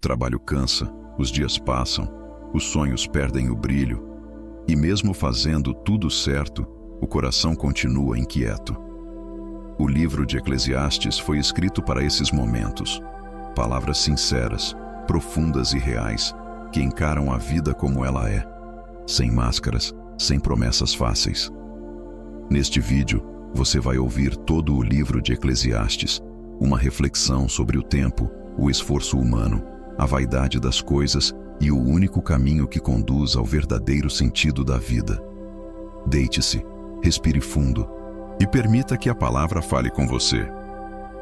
trabalho cansa, os dias passam, os sonhos perdem o brilho, e mesmo fazendo tudo certo, o coração continua inquieto. O livro de Eclesiastes foi escrito para esses momentos. Palavras sinceras, profundas e reais, que encaram a vida como ela é, sem máscaras, sem promessas fáceis. Neste vídeo, você vai ouvir todo o livro de Eclesiastes, uma reflexão sobre o tempo, o esforço humano, a vaidade das coisas e o único caminho que conduz ao verdadeiro sentido da vida. Deite-se, respire fundo e permita que a palavra fale com você.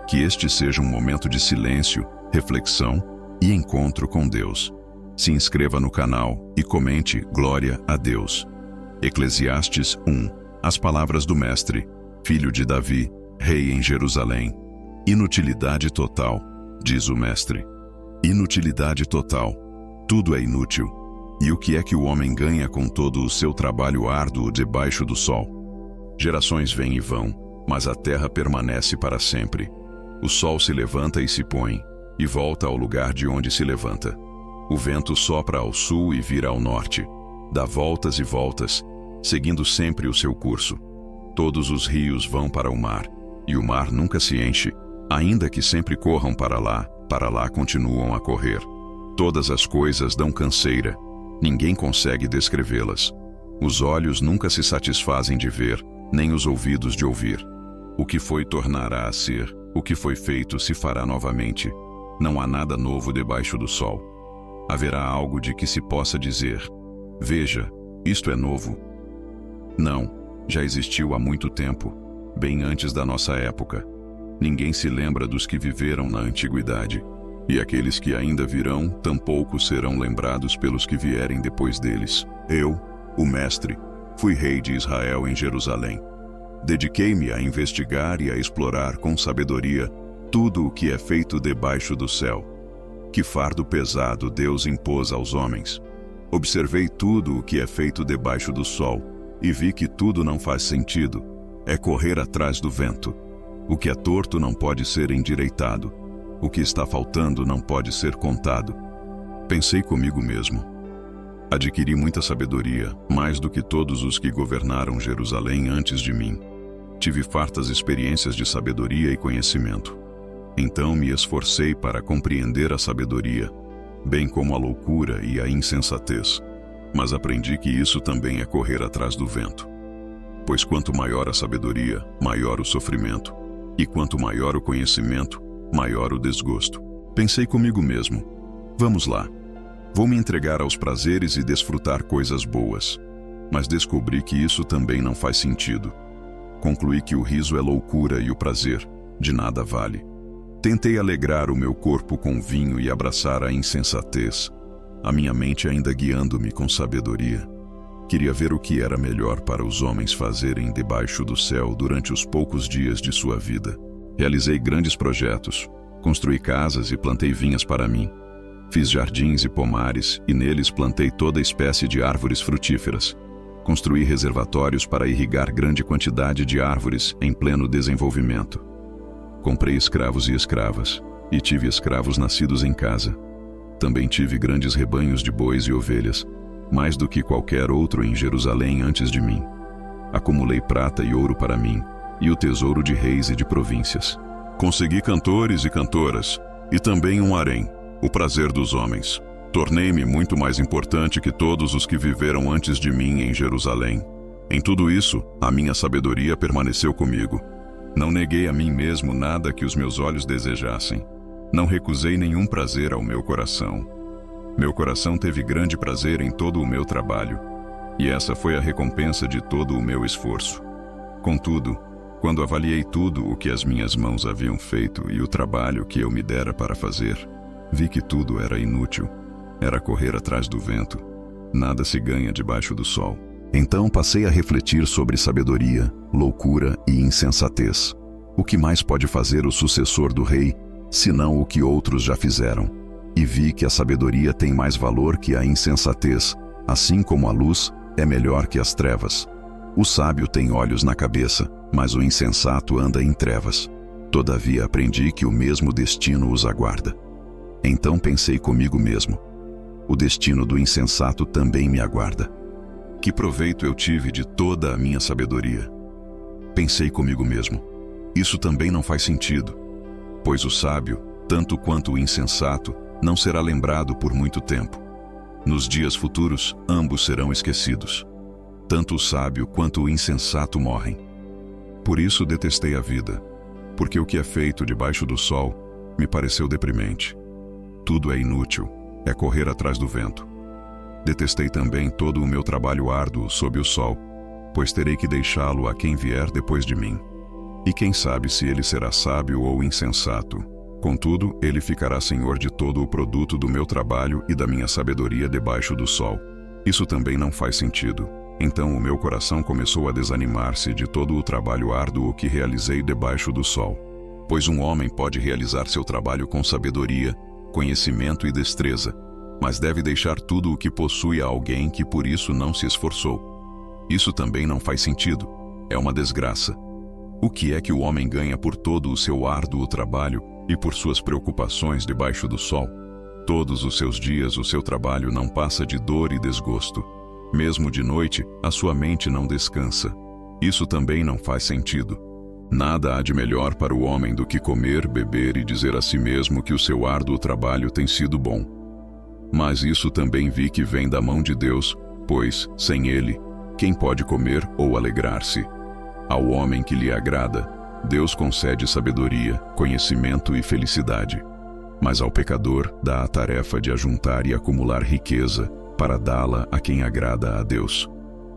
Que este seja um momento de silêncio, reflexão e encontro com Deus. Se inscreva no canal e comente Glória a Deus. Eclesiastes 1. As palavras do Mestre, filho de Davi, rei em Jerusalém. Inutilidade total, diz o Mestre. Inutilidade total. Tudo é inútil. E o que é que o homem ganha com todo o seu trabalho árduo debaixo do sol? Gerações vêm e vão, mas a terra permanece para sempre. O sol se levanta e se põe, e volta ao lugar de onde se levanta. O vento sopra ao sul e vira ao norte, dá voltas e voltas, seguindo sempre o seu curso. Todos os rios vão para o mar, e o mar nunca se enche, ainda que sempre corram para lá continuam a correr. Todas as coisas dão canseira, ninguém consegue descrevê-las. Os olhos nunca se satisfazem de ver, nem os ouvidos de ouvir. O que foi tornará a ser, o que foi feito se fará novamente. Não há nada novo debaixo do sol. Haverá algo de que se possa dizer: veja, isto é novo? Não, já existiu há muito tempo, bem antes da nossa época. Ninguém se lembra dos que viveram na antiguidade, e aqueles que ainda virão, tampouco serão lembrados pelos que vierem depois deles. Eu, o Mestre, fui rei de Israel em Jerusalém. Dediquei-me a investigar e a explorar com sabedoria tudo o que é feito debaixo do céu. Que fardo pesado Deus impôs aos homens. Observei tudo o que é feito debaixo do sol e vi que tudo não faz sentido. É correr atrás do vento. O que é torto não pode ser endireitado. O que está faltando não pode ser contado. Pensei comigo mesmo. Adquiri muita sabedoria, mais do que todos os que governaram Jerusalém antes de mim. Tive fartas experiências de sabedoria e conhecimento. Então me esforcei para compreender a sabedoria, bem como a loucura e a insensatez. Mas aprendi que isso também é correr atrás do vento. Pois quanto maior a sabedoria, maior o sofrimento. E quanto maior o conhecimento, maior o desgosto. Pensei comigo mesmo: vamos lá. Vou me entregar aos prazeres e desfrutar coisas boas. Mas descobri que isso também não faz sentido. Concluí que o riso é loucura e o prazer de nada vale. Tentei alegrar o meu corpo com vinho e abraçar a insensatez, a minha mente ainda guiando-me com sabedoria. Queria ver o que era melhor para os homens fazerem debaixo do céu durante os poucos dias de sua vida. Realizei grandes projetos, construí casas e plantei vinhas para mim. Fiz jardins e pomares e neles plantei toda espécie de árvores frutíferas. Construí reservatórios para irrigar grande quantidade de árvores em pleno desenvolvimento. Comprei escravos e escravas, e tive escravos nascidos em casa. Também tive grandes rebanhos de bois e ovelhas, mais do que qualquer outro em Jerusalém antes de mim. Acumulei prata e ouro para mim, e o tesouro de reis e de províncias. Consegui cantores e cantoras, e também um harém, o prazer dos homens. Tornei-me muito mais importante que todos os que viveram antes de mim em Jerusalém. Em tudo isso, a minha sabedoria permaneceu comigo. Não neguei a mim mesmo nada que os meus olhos desejassem. Não recusei nenhum prazer ao meu coração. Meu coração teve grande prazer em todo o meu trabalho, e essa foi a recompensa de todo o meu esforço. Contudo, quando avaliei tudo o que as minhas mãos haviam feito e o trabalho que eu me dera para fazer, vi que tudo era inútil. Era correr atrás do vento. Nada se ganha debaixo do sol. Então passei a refletir sobre sabedoria, loucura e insensatez. O que mais pode fazer o sucessor do rei, senão o que outros já fizeram? E vi que a sabedoria tem mais valor que a insensatez, assim como a luz é melhor que as trevas. O sábio tem olhos na cabeça, mas o insensato anda em trevas. Todavia aprendi que o mesmo destino os aguarda. Então pensei comigo mesmo: o destino do insensato também me aguarda. Que proveito eu tive de toda a minha sabedoria? Pensei comigo mesmo: isso também não faz sentido, pois o sábio, tanto quanto o insensato, não será lembrado por muito tempo. Nos dias futuros, ambos serão esquecidos. Tanto o sábio quanto o insensato morrem. Por isso detestei a vida, porque o que é feito debaixo do sol me pareceu deprimente. Tudo é inútil, é correr atrás do vento. Detestei também todo o meu trabalho árduo sob o sol, pois terei que deixá-lo a quem vier depois de mim. E quem sabe se ele será sábio ou insensato. Contudo, ele ficará senhor de todo o produto do meu trabalho e da minha sabedoria debaixo do sol. Isso também não faz sentido. Então o meu coração começou a desanimar-se de todo o trabalho árduo que realizei debaixo do sol. Pois um homem pode realizar seu trabalho com sabedoria, conhecimento e destreza, mas deve deixar tudo o que possui a alguém que por isso não se esforçou. Isso também não faz sentido. É uma desgraça. O que é que o homem ganha por todo o seu árduo trabalho e por suas preocupações debaixo do sol? Todos os seus dias o seu trabalho não passa de dor e desgosto. Mesmo de noite, a sua mente não descansa. Isso também não faz sentido. Nada há de melhor para o homem do que comer, beber e dizer a si mesmo que o seu árduo trabalho tem sido bom. Mas isso também vi que vem da mão de Deus, pois, sem Ele, quem pode comer ou alegrar-se? Ao homem que lhe agrada, Deus concede sabedoria, conhecimento e felicidade. Mas ao pecador dá a tarefa de ajuntar e acumular riqueza para dá-la a quem agrada a Deus.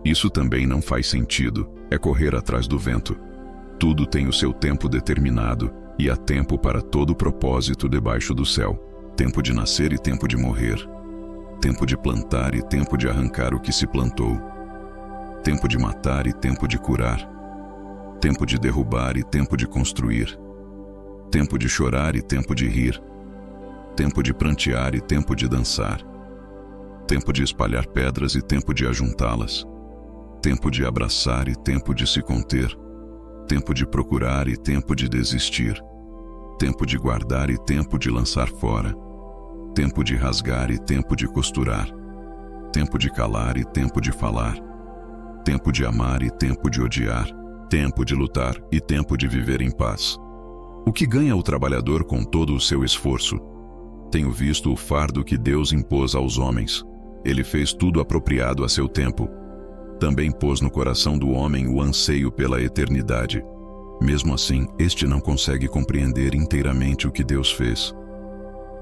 Isso também não faz sentido, é correr atrás do vento. Tudo tem o seu tempo determinado, e há tempo para todo propósito debaixo do céu. Tempo de nascer e tempo de morrer. Tempo de plantar e tempo de arrancar o que se plantou. Tempo de matar e tempo de curar. Tempo de derrubar e tempo de construir. Tempo de chorar e tempo de rir. Tempo de prantear e tempo de dançar. Tempo de espalhar pedras e tempo de ajuntá-las. Tempo de abraçar e tempo de se conter. Tempo de procurar e tempo de desistir. Tempo de guardar e tempo de lançar fora. Tempo de rasgar e tempo de costurar. Tempo de calar e tempo de falar. Tempo de amar e tempo de odiar. Tempo de lutar e tempo de viver em paz. O que ganha o trabalhador com todo o seu esforço? Tenho visto o fardo que Deus impôs aos homens. Ele fez tudo apropriado a seu tempo. Também pôs no coração do homem o anseio pela eternidade. Mesmo assim, este não consegue compreender inteiramente o que Deus fez.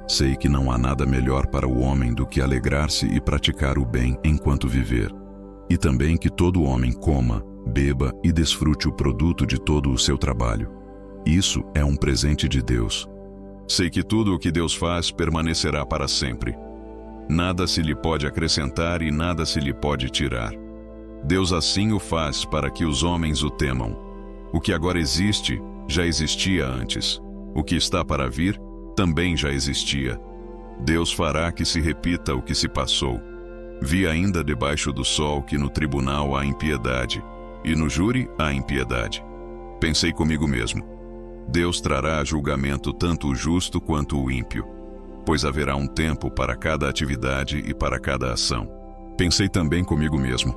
Sei que não há nada melhor para o homem do que alegrar-se e praticar o bem enquanto viver. E também que todo homem coma, beba e desfrute o produto de todo o seu trabalho. Isso é um presente de Deus. Sei que tudo o que Deus faz permanecerá para sempre. Nada se lhe pode acrescentar e nada se lhe pode tirar. Deus assim o faz para que os homens o temam. O que agora existe, já existia antes. O que está para vir, também já existia. Deus fará que se repita o que se passou. Vi ainda debaixo do sol que no tribunal há impiedade, e no júri há impiedade. Pensei comigo mesmo: Deus trará a julgamento tanto o justo quanto o ímpio, pois haverá um tempo para cada atividade e para cada ação. Pensei também comigo mesmo: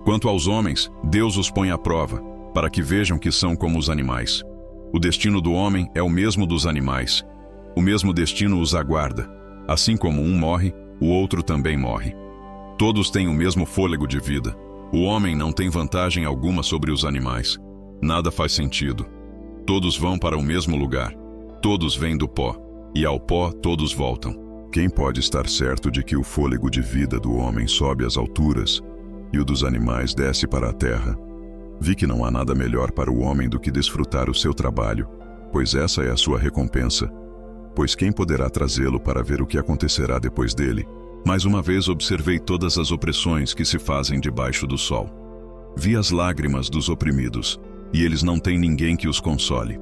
quanto aos homens, Deus os põe à prova, para que vejam que são como os animais. O destino do homem é o mesmo dos animais. O mesmo destino os aguarda. Assim como um morre, o outro também morre. Todos têm o mesmo fôlego de vida. O homem não tem vantagem alguma sobre os animais. Nada faz sentido. Todos vão para o mesmo lugar. Todos vêm do pó, e ao pó todos voltam. Quem pode estar certo de que o fôlego de vida do homem sobe às alturas e o dos animais desce para a terra? Vi que não há nada melhor para o homem do que desfrutar o seu trabalho, pois essa é a sua recompensa. Pois quem poderá trazê-lo para ver o que acontecerá depois dele? Mais uma vez observei todas as opressões que se fazem debaixo do sol. Vi as lágrimas dos oprimidos, e eles não têm ninguém que os console.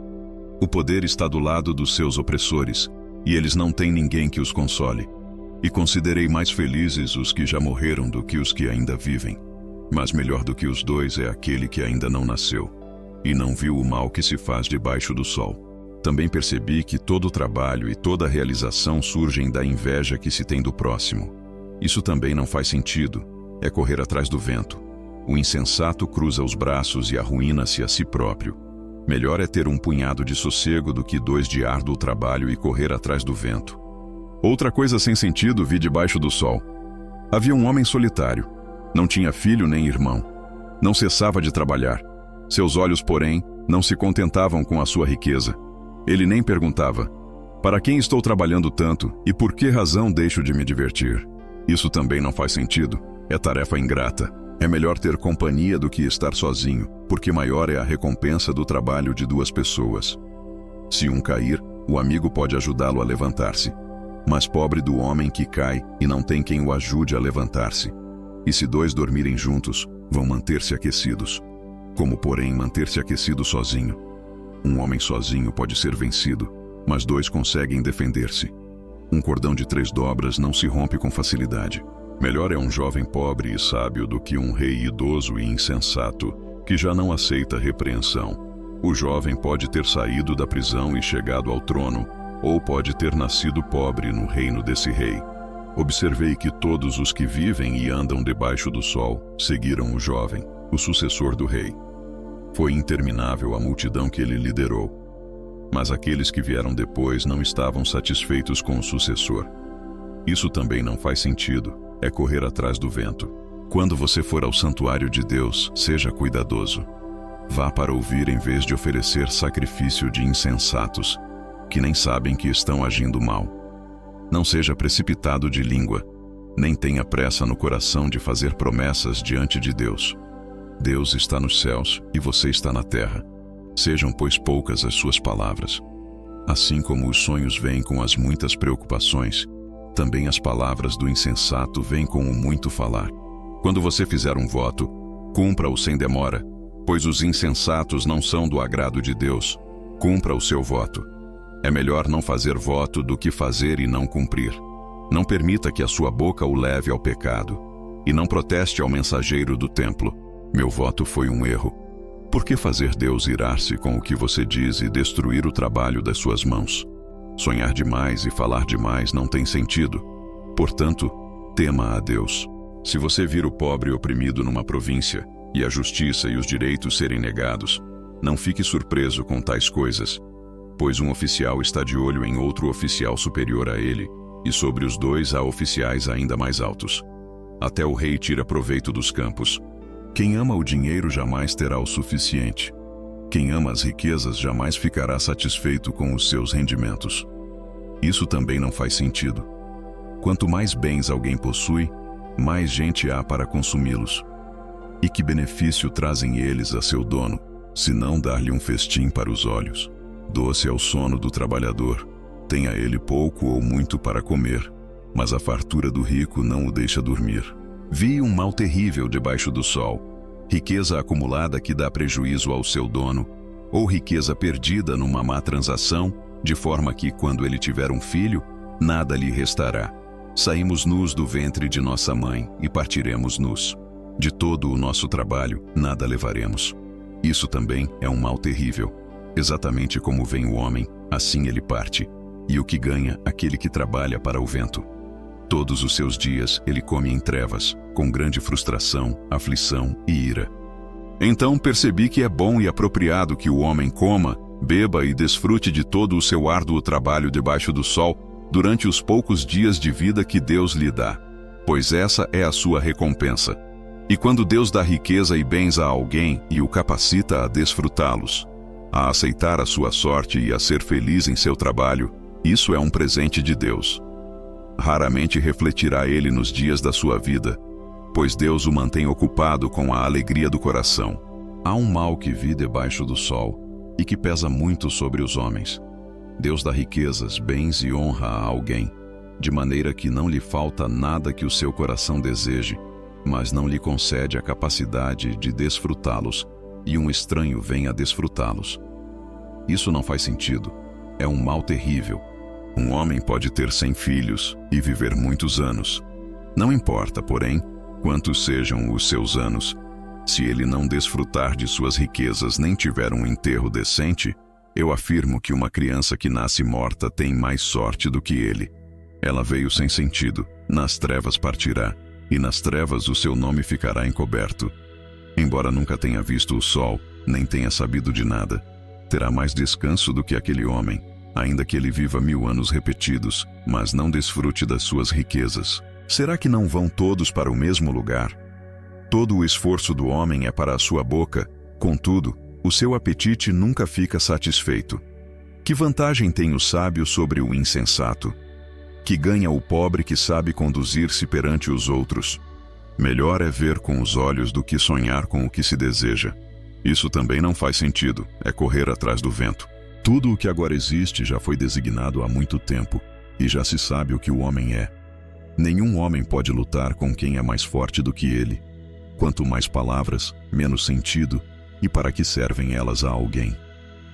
O poder está do lado dos seus opressores, e eles não têm ninguém que os console. E considerei mais felizes os que já morreram do que os que ainda vivem. Mas melhor do que os dois é aquele que ainda não nasceu, e não viu o mal que se faz debaixo do sol. Também percebi que todo o trabalho e toda a realização surgem da inveja que se tem do próximo. Isso também não faz sentido, é correr atrás do vento. O insensato cruza os braços e arruína-se a si próprio. Melhor é ter um punhado de sossego do que 2 de árduo trabalho e correr atrás do vento. Outra coisa sem sentido vi debaixo do sol. Havia um homem solitário. Não tinha filho nem irmão. Não cessava de trabalhar. Seus olhos, porém, não se contentavam com a sua riqueza. Ele nem perguntava: para quem estou trabalhando tanto e por que razão deixo de me divertir? Isso também não faz sentido. É tarefa ingrata. É melhor ter companhia do que estar sozinho, porque maior é a recompensa do trabalho de 2 pessoas. Se um cair, o amigo pode ajudá-lo a levantar-se. Mas pobre do homem que cai e não tem quem o ajude a levantar-se. E se 2 dormirem juntos, vão manter-se aquecidos. Como, porém, manter-se aquecido sozinho? Um homem sozinho pode ser vencido, mas 2 conseguem defender-se. Um cordão de 3 dobras não se rompe com facilidade. Melhor é um jovem pobre e sábio do que um rei idoso e insensato, que já não aceita repreensão. O jovem pode ter saído da prisão e chegado ao trono, ou pode ter nascido pobre no reino desse rei. Observei que todos os que vivem e andam debaixo do sol seguiram o jovem, o sucessor do rei. Foi interminável a multidão que ele liderou. Mas aqueles que vieram depois não estavam satisfeitos com o sucessor. Isso também não faz sentido. É correr atrás do vento. Quando você for ao santuário de Deus, seja cuidadoso. Vá para ouvir em vez de oferecer sacrifício de insensatos, que nem sabem que estão agindo mal. Não seja precipitado de língua, nem tenha pressa no coração de fazer promessas diante de Deus. Deus está nos céus e você está na terra. Sejam, pois, poucas as suas palavras. Assim como os sonhos vêm com as muitas preocupações, também as palavras do insensato vêm com o muito falar. Quando você fizer um voto, cumpra-o sem demora, pois os insensatos não são do agrado de Deus. Cumpra o seu voto. É melhor não fazer voto do que fazer e não cumprir. Não permita que a sua boca o leve ao pecado. E não proteste ao mensageiro do templo: meu voto foi um erro. Por que fazer Deus irar-se com o que você diz e destruir o trabalho das suas mãos? Sonhar demais e falar demais não tem sentido. Portanto, tema a Deus. Se você vir o pobre oprimido numa província, e a justiça e os direitos serem negados, não fique surpreso com tais coisas, pois um oficial está de olho em outro oficial superior a ele, e sobre os 2 há oficiais ainda mais altos. Até o rei tira proveito dos campos. Quem ama o dinheiro jamais terá o suficiente. Quem ama as riquezas jamais ficará satisfeito com os seus rendimentos. Isso também não faz sentido. Quanto mais bens alguém possui, mais gente há para consumi-los. E que benefício trazem eles a seu dono, se não dar-lhe um festim para os olhos? Doce é o sono do trabalhador, tenha ele pouco ou muito para comer, mas a fartura do rico não o deixa dormir. Vi um mal terrível debaixo do sol. Riqueza acumulada que dá prejuízo ao seu dono, ou riqueza perdida numa má transação, de forma que, quando ele tiver um filho, nada lhe restará. Saímos nus do ventre de nossa mãe e partiremos nus. De todo o nosso trabalho, nada levaremos. Isso também é um mal terrível. Exatamente como vem o homem, assim ele parte. E o que ganha, aquele que trabalha para o vento. Todos os seus dias ele come em trevas, com grande frustração, aflição e ira. Então percebi que é bom e apropriado que o homem coma, beba e desfrute de todo o seu árduo trabalho debaixo do sol, durante os poucos dias de vida que Deus lhe dá, pois essa é a sua recompensa. E quando Deus dá riqueza e bens a alguém e o capacita a desfrutá-los, a aceitar a sua sorte e a ser feliz em seu trabalho, isso é um presente de Deus. Raramente refletirá ele nos dias da sua vida, pois Deus o mantém ocupado com a alegria do coração. Há um mal que vi debaixo do sol e que pesa muito sobre os homens. Deus dá riquezas, bens e honra a alguém, de maneira que não lhe falta nada que o seu coração deseje, mas não lhe concede a capacidade de desfrutá-los, e um estranho vem a desfrutá-los. Isso não faz sentido. É um mal terrível. Um homem pode ter 100 filhos e viver muitos anos. Não importa, porém, quantos sejam os seus anos, se ele não desfrutar de suas riquezas nem tiver um enterro decente, Eu afirmo que uma criança que nasce morta tem mais sorte do que ele. Ela veio sem sentido, nas trevas partirá, e nas trevas o seu nome ficará encoberto. Embora nunca tenha visto o sol, nem tenha sabido de nada, terá mais descanso do que aquele homem, ainda que ele viva 1000 anos repetidos, mas não desfrute das suas riquezas. Será que não vão todos para o mesmo lugar? Todo o esforço do homem é para a sua boca, contudo, o seu apetite nunca fica satisfeito. Que vantagem tem o sábio sobre o insensato? Que ganha o pobre que sabe conduzir-se perante os outros? Melhor é ver com os olhos do que sonhar com o que se deseja. Isso também não faz sentido, é correr atrás do vento. Tudo o que agora existe já foi designado há muito tempo, e já se sabe o que o homem é. Nenhum homem pode lutar com quem é mais forte do que ele. Quanto mais palavras, menos sentido, e para que servem elas a alguém?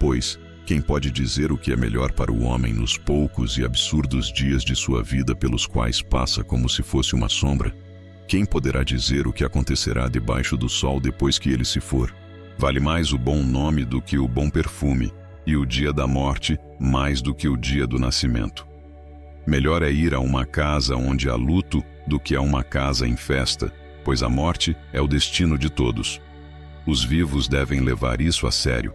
Pois, quem pode dizer o que é melhor para o homem nos poucos e absurdos dias de sua vida pelos quais passa como se fosse uma sombra? Quem poderá dizer o que acontecerá debaixo do sol depois que ele se for? Vale mais o bom nome do que o bom perfume, e o dia da morte mais do que o dia do nascimento. Melhor é ir a uma casa onde há luto do que a uma casa em festa, pois a morte é o destino de todos. Os vivos devem levar isso a sério.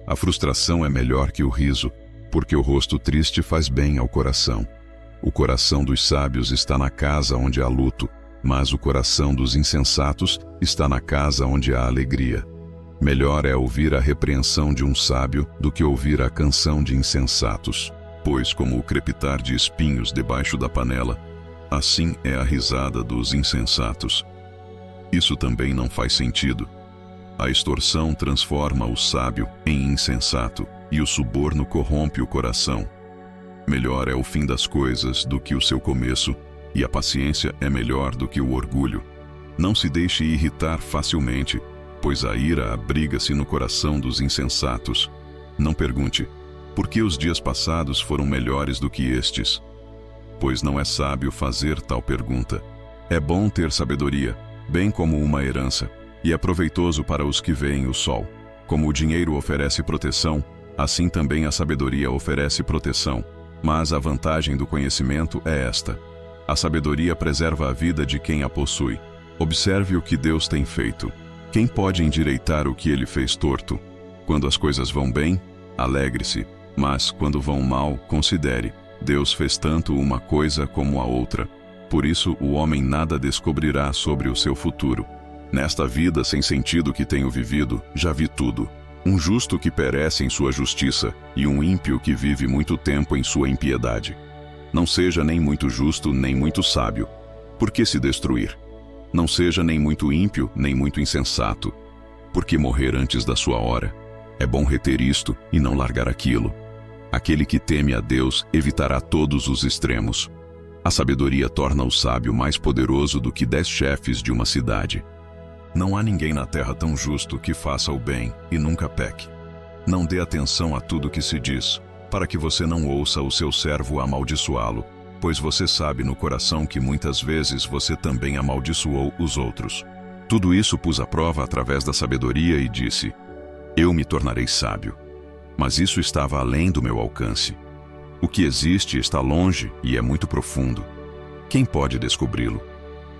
A frustração é melhor que o riso, porque o rosto triste faz bem ao coração. O coração dos sábios está na casa onde há luto, mas o coração dos insensatos está na casa onde há alegria. Melhor é ouvir a repreensão de um sábio do que ouvir a canção de insensatos, pois como o crepitar de espinhos debaixo da panela, assim é a risada dos insensatos. Isso também não faz sentido. A extorsão transforma o sábio em insensato, e o suborno corrompe o coração. Melhor é o fim das coisas do que o seu começo, e a paciência é melhor do que o orgulho. Não se deixe irritar facilmente, pois a ira abriga-se no coração dos insensatos. Não pergunte, por que os dias passados foram melhores do que estes? Pois não é sábio fazer tal pergunta. É bom ter sabedoria, bem como uma herança, e é proveitoso para os que veem o sol. Como o dinheiro oferece proteção, assim também a sabedoria oferece proteção. Mas a vantagem do conhecimento é esta: a sabedoria preserva a vida de quem a possui. Observe o que Deus tem feito. Quem pode endireitar o que ele fez torto? Quando as coisas vão bem, alegre-se, mas quando vão mal, considere: Deus fez tanto uma coisa como a outra. Por isso o homem nada descobrirá sobre o seu futuro. Nesta vida sem sentido que tenho vivido, já vi tudo. Um justo que perece em sua justiça, e um ímpio que vive muito tempo em sua impiedade. Não seja nem muito justo, nem muito sábio. Por que se destruir? Não seja nem muito ímpio, nem muito insensato. Por que morrer antes da sua hora? É bom reter isto e não largar aquilo. Aquele que teme a Deus evitará todos os extremos. A sabedoria torna o sábio mais poderoso do que 10 chefes de uma cidade. Não há ninguém na terra tão justo que faça o bem e nunca peque. Não dê atenção a tudo que se diz, para que você não ouça o seu servo amaldiçoá-lo, pois você sabe no coração que muitas vezes você também amaldiçoou os outros. Tudo isso pus à prova através da sabedoria e disse: eu me tornarei sábio. Mas isso estava além do meu alcance. O que existe está longe e é muito profundo. Quem pode descobri-lo?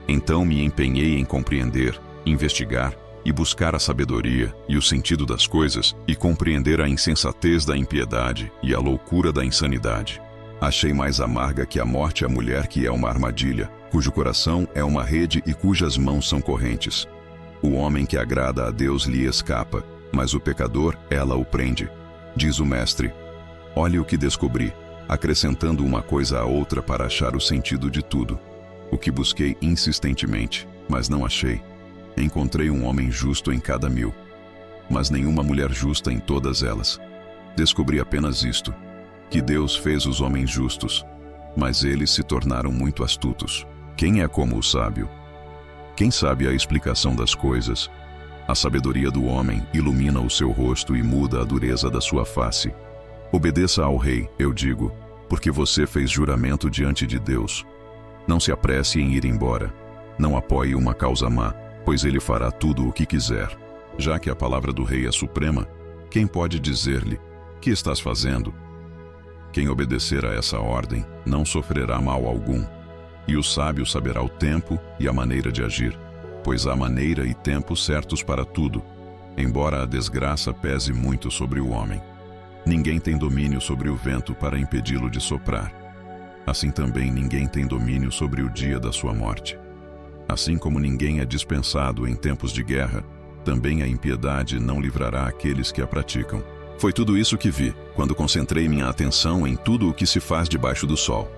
Então me empenhei em compreender, investigar e buscar a sabedoria e o sentido das coisas e compreender a insensatez da impiedade e a loucura da insanidade. Achei mais amarga que a morte a mulher que é uma armadilha, cujo coração é uma rede e cujas mãos são correntes. O homem que agrada a Deus lhe escapa, mas o pecador ela o prende. Diz o mestre: olhe o que descobri, acrescentando uma coisa à outra para achar o sentido de tudo. O que busquei insistentemente, mas não achei. Encontrei um homem justo em cada 1000, mas nenhuma mulher justa em todas elas. Descobri apenas isto: que Deus fez os homens justos, mas eles se tornaram muito astutos. Quem é como o sábio? Quem sabe a explicação das coisas? A sabedoria do homem ilumina o seu rosto e muda a dureza da sua face. Obedeça ao rei, eu digo, porque você fez juramento diante de Deus. Não se apresse em ir embora. Não apoie uma causa má, pois ele fará tudo o que quiser. Já que a palavra do rei é suprema, quem pode dizer-lhe: Que estás fazendo? Quem obedecer a essa ordem não sofrerá mal algum, e o sábio saberá o tempo e a maneira de agir, pois há maneira e tempo certos para tudo, embora a desgraça pese muito sobre o homem. Ninguém tem domínio sobre o vento para impedi-lo de soprar. Assim também ninguém tem domínio sobre o dia da sua morte. Assim como ninguém é dispensado em tempos de guerra, também a impiedade não livrará aqueles que a praticam. Foi tudo isso que vi, quando concentrei minha atenção em tudo o que se faz debaixo do sol.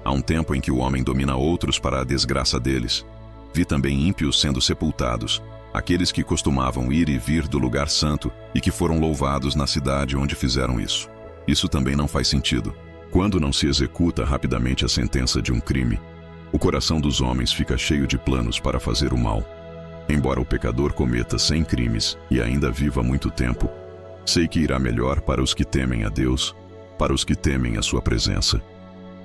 Há um tempo em que o homem domina outros para a desgraça deles. Vi também ímpios sendo sepultados, aqueles que costumavam ir e vir do lugar santo e que foram louvados na cidade onde fizeram isso. Isso também não faz sentido. Quando não se executa rapidamente a sentença de um crime, o coração dos homens fica cheio de planos para fazer o mal. Embora o pecador cometa 100 crimes e ainda viva muito tempo, sei que irá melhor para os que temem a Deus, para os que temem a sua presença.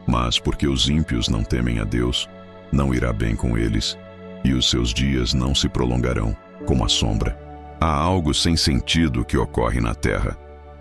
Mas porque os ímpios não temem a Deus, não irá bem com eles, e os seus dias não se prolongarão, como a sombra. Há algo sem sentido que ocorre na terra.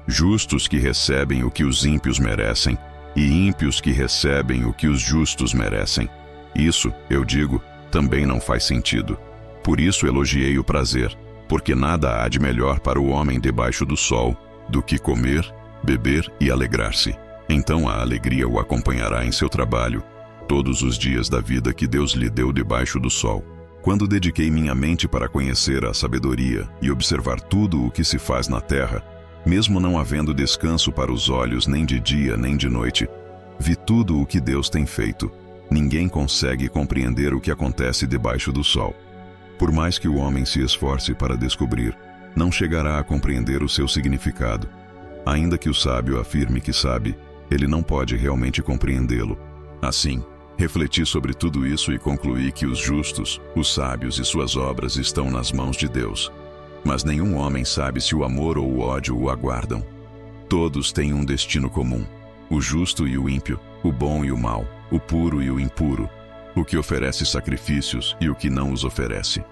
Justos que recebem o que os ímpios merecem, e ímpios que recebem o que os justos merecem. Isso, eu digo, também não faz sentido. Por isso elogiei o prazer, porque nada há de melhor para o homem debaixo do sol do que comer, beber e alegrar-se. Então a alegria o acompanhará em seu trabalho, todos os dias da vida que Deus lhe deu debaixo do sol. Quando dediquei minha mente para conhecer a sabedoria e observar tudo o que se faz na terra, mesmo não havendo descanso para os olhos nem de dia nem de noite, vi tudo o que Deus tem feito. Ninguém consegue compreender o que acontece debaixo do sol. Por mais que o homem se esforce para descobrir, não chegará a compreender o seu significado. Ainda que o sábio afirme que sabe, ele não pode realmente compreendê-lo. Assim, refleti sobre tudo isso e concluí que os justos, os sábios e suas obras estão nas mãos de Deus. Mas nenhum homem sabe se o amor ou o ódio o aguardam. Todos têm um destino comum: o justo e o ímpio, o bom e o mau, o puro e o impuro, o que oferece sacrifícios e o que não os oferece.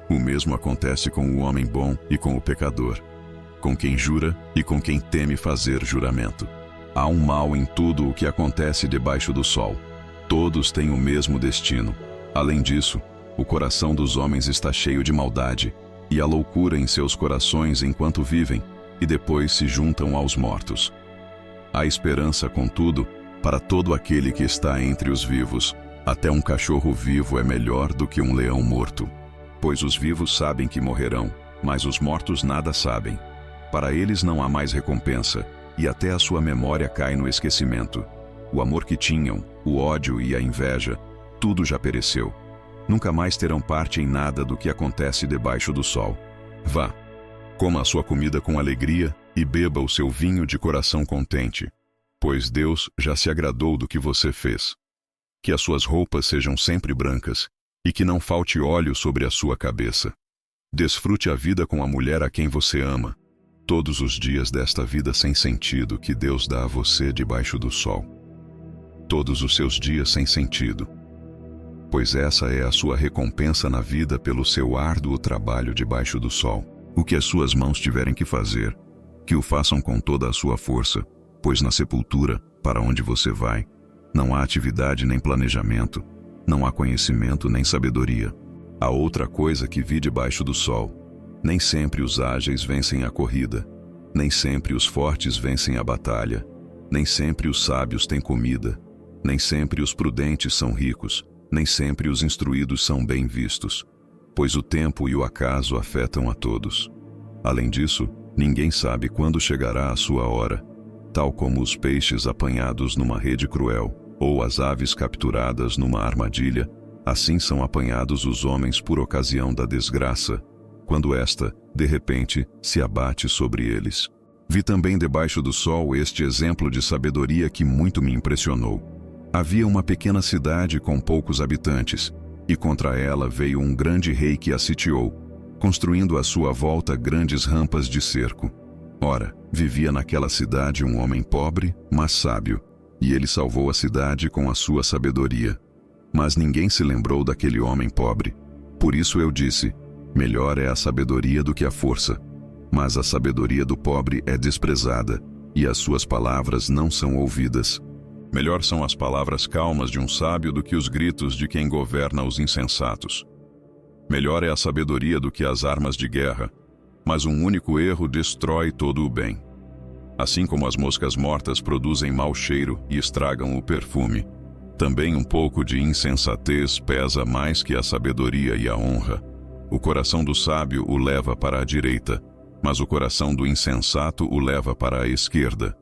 O mesmo acontece com o homem bom e com o pecador, com quem jura e com quem teme fazer juramento. Há um mal em tudo o que acontece debaixo do sol. Todos têm o mesmo destino. Além disso, o coração dos homens está cheio de maldade, e há loucura em seus corações enquanto vivem, e depois se juntam aos mortos. Há esperança, contudo, para todo aquele que está entre os vivos. Até um cachorro vivo é melhor do que um leão morto. Pois os vivos sabem que morrerão, mas os mortos nada sabem. Para eles não há mais recompensa, e até a sua memória cai no esquecimento. O amor que tinham, o ódio e a inveja, tudo já pereceu. Nunca mais terão parte em nada do que acontece debaixo do sol. Vá, coma a sua comida com alegria e beba o seu vinho de coração contente, pois Deus já se agradou do que você fez. Que as suas roupas sejam sempre brancas e que não falte óleo sobre a sua cabeça. Desfrute a vida com a mulher a quem você ama, todos os dias desta vida sem sentido que Deus dá a você debaixo do sol. Todos os seus dias sem sentido, pois essa é a sua recompensa na vida pelo seu árduo trabalho debaixo do sol. O que as suas mãos tiverem que fazer, que o façam com toda a sua força, pois na sepultura, para onde você vai, não há atividade nem planejamento, não há conhecimento nem sabedoria. Há outra coisa que vi debaixo do sol: nem sempre os ágeis vencem a corrida, nem sempre os fortes vencem a batalha, nem sempre os sábios têm comida, nem sempre os prudentes são ricos, nem sempre os instruídos são bem vistos, pois o tempo e o acaso afetam a todos. Além disso, ninguém sabe quando chegará a sua hora, tal como os peixes apanhados numa rede cruel, ou as aves capturadas numa armadilha, assim são apanhados os homens por ocasião da desgraça, quando esta, de repente, se abate sobre eles. Vi também debaixo do sol este exemplo de sabedoria que muito me impressionou. Havia uma pequena cidade com poucos habitantes, e contra ela veio um grande rei que a sitiou, construindo à sua volta grandes rampas de cerco. Ora, vivia naquela cidade um homem pobre, mas sábio, e ele salvou a cidade com a sua sabedoria. Mas ninguém se lembrou daquele homem pobre. Por isso eu disse: melhor é a sabedoria do que a força. Mas a sabedoria do pobre é desprezada, e as suas palavras não são ouvidas. Melhor são as palavras calmas de um sábio do que os gritos de quem governa os insensatos. Melhor é a sabedoria do que as armas de guerra, mas um único erro destrói todo o bem. Assim como as moscas mortas produzem mau cheiro e estragam o perfume, também um pouco de insensatez pesa mais que a sabedoria e a honra. O coração do sábio o leva para a direita, mas o coração do insensato o leva para a esquerda.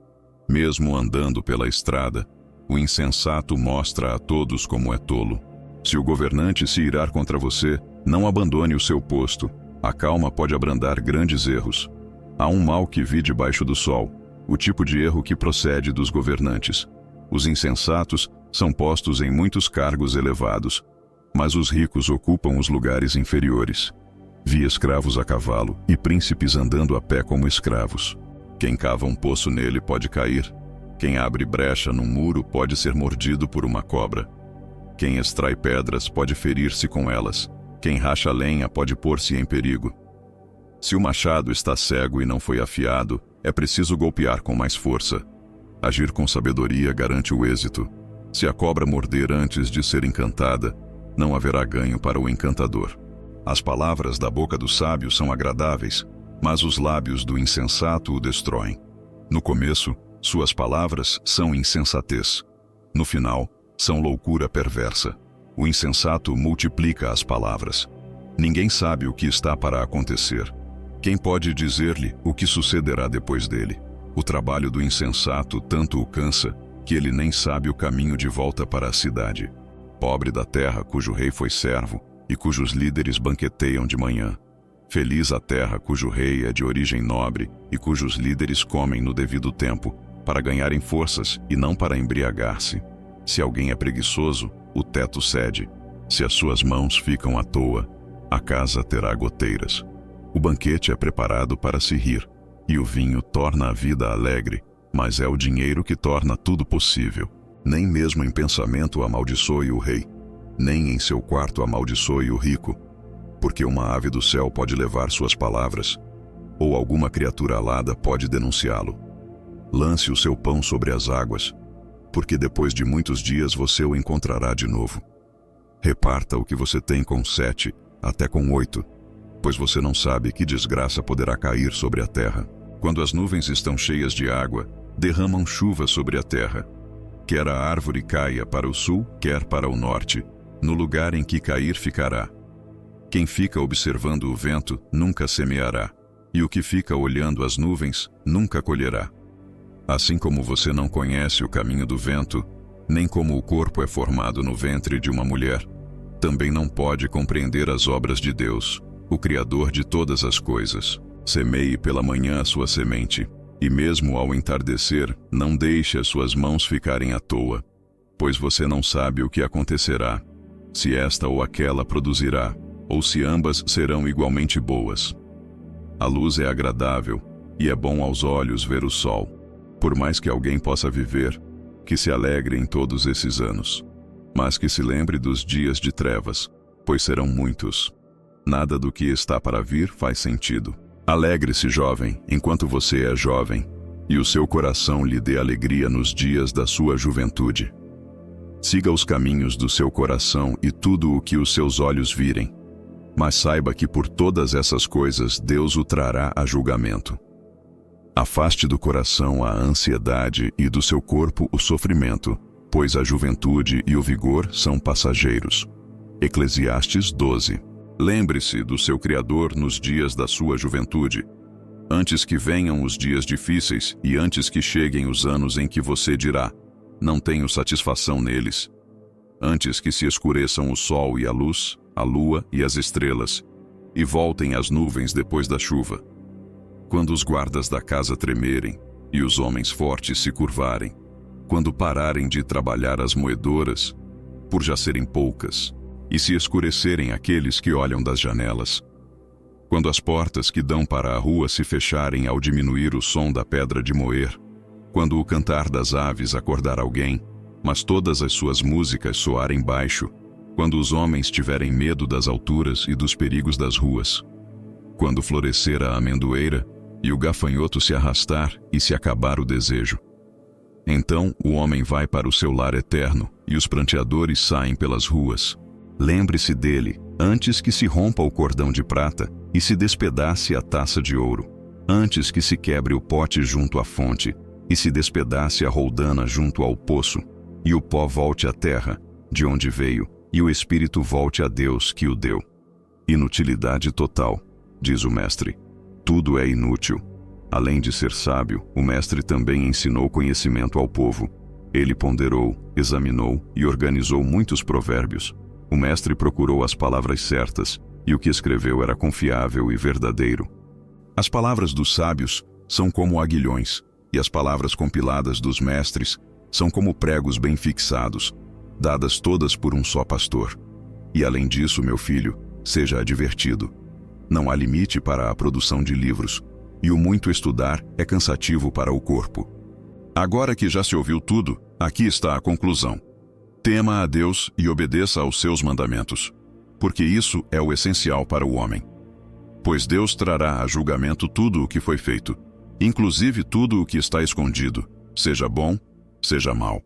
Mesmo andando pela estrada, o insensato mostra a todos como é tolo. Se o governante se irar contra você, não abandone o seu posto. A calma pode abrandar grandes erros. Há um mal que vi debaixo do sol, o tipo de erro que procede dos governantes. Os insensatos são postos em muitos cargos elevados, mas os ricos ocupam os lugares inferiores. Vi escravos a cavalo e príncipes andando a pé como escravos. Quem cava um poço nele pode cair. Quem abre brecha num muro pode ser mordido por uma cobra. Quem extrai pedras pode ferir-se com elas. Quem racha lenha pode pôr-se em perigo. Se o machado está cego e não foi afiado, é preciso golpear com mais força. Agir com sabedoria garante o êxito. Se a cobra morder antes de ser encantada, não haverá ganho para o encantador. As palavras da boca do sábio são agradáveis, mas os lábios do insensato o destroem. No começo, suas palavras são insensatez. No final, são loucura perversa. O insensato multiplica as palavras. Ninguém sabe o que está para acontecer. Quem pode dizer-lhe o que sucederá depois dele? O trabalho do insensato tanto o cansa, que ele nem sabe o caminho de volta para a cidade. Pobre da terra cujo rei foi servo, e cujos líderes banqueteiam de manhã. Feliz a terra cujo rei é de origem nobre, e cujos líderes comem no devido tempo, para ganharem forças e não para embriagar-se. Se alguém é preguiçoso, o teto cede. Se as suas mãos ficam à toa, a casa terá goteiras. O banquete é preparado para se rir, e o vinho torna a vida alegre, mas é o dinheiro que torna tudo possível. Nem mesmo em pensamento amaldiçoe o rei, nem em seu quarto amaldiçoe o rico, porque uma ave do céu pode levar suas palavras, ou alguma criatura alada pode denunciá-lo. Lance o seu pão sobre as águas, porque depois de muitos dias você o encontrará de novo. Reparta o que você tem com 7, até com 8, pois você não sabe que desgraça poderá cair sobre a terra. Quando as nuvens estão cheias de água, derramam chuva sobre a terra. Quer a árvore caia para o sul, quer para o norte, no lugar em que cair ficará. Quem fica observando o vento nunca semeará, e o que fica olhando as nuvens nunca colherá. Assim como você não conhece o caminho do vento, nem como o corpo é formado no ventre de uma mulher, também não pode compreender as obras de Deus, o Criador de todas as coisas. Semeie pela manhã a sua semente, e mesmo ao entardecer, não deixe as suas mãos ficarem à toa, pois você não sabe o que acontecerá, se esta ou aquela produzirá, ou se ambas serão igualmente boas. A luz é agradável, e é bom aos olhos ver o sol. Por mais que alguém possa viver, que se alegre em todos esses anos, mas que se lembre dos dias de trevas, pois serão muitos. Nada do que está para vir faz sentido. Alegre-se, jovem, enquanto você é jovem, e o seu coração lhe dê alegria nos dias da sua juventude. Siga os caminhos do seu coração e tudo o que os seus olhos virem, mas saiba que por todas essas coisas Deus o trará a julgamento. Afaste do coração a ansiedade e do seu corpo o sofrimento, pois a juventude e o vigor são passageiros. Eclesiastes 12. Lembre-se do seu Criador nos dias da sua juventude, antes que venham os dias difíceis e antes que cheguem os anos em que você dirá, não tenho satisfação neles. Antes que se escureçam o sol e a luz, a lua e as estrelas, e voltem as nuvens depois da chuva. Quando os guardas da casa tremerem, e os homens fortes se curvarem, quando pararem de trabalhar as moedoras, por já serem poucas, e se escurecerem aqueles que olham das janelas, quando as portas que dão para a rua se fecharem ao diminuir o som da pedra de moer, quando o cantar das aves acordar alguém, mas todas as suas músicas soarem baixo, quando os homens tiverem medo das alturas e dos perigos das ruas, quando florescer a amendoeira, e o gafanhoto se arrastar e se acabar o desejo. Então o homem vai para o seu lar eterno, e os pranteadores saem pelas ruas. Lembre-se dele, antes que se rompa o cordão de prata e se despedace a taça de ouro, antes que se quebre o pote junto à fonte e se despedace a roldana junto ao poço, e o pó volte à terra, de onde veio, e o espírito volte a Deus que o deu. Inutilidade total, diz o mestre. Tudo é inútil. Além de ser sábio, o mestre também ensinou conhecimento ao povo. Ele ponderou, examinou e organizou muitos provérbios. O mestre procurou as palavras certas, e o que escreveu era confiável e verdadeiro. As palavras dos sábios são como aguilhões, e as palavras compiladas dos mestres são como pregos bem fixados, dadas todas por um só pastor. E além disso, meu filho, seja advertido. Não há limite para a produção de livros, e o muito estudar é cansativo para o corpo. Agora que já se ouviu tudo, aqui está a conclusão. Tema a Deus e obedeça aos seus mandamentos, porque isso é o essencial para o homem. Pois Deus trará a julgamento tudo o que foi feito, inclusive tudo o que está escondido, seja bom, seja mau.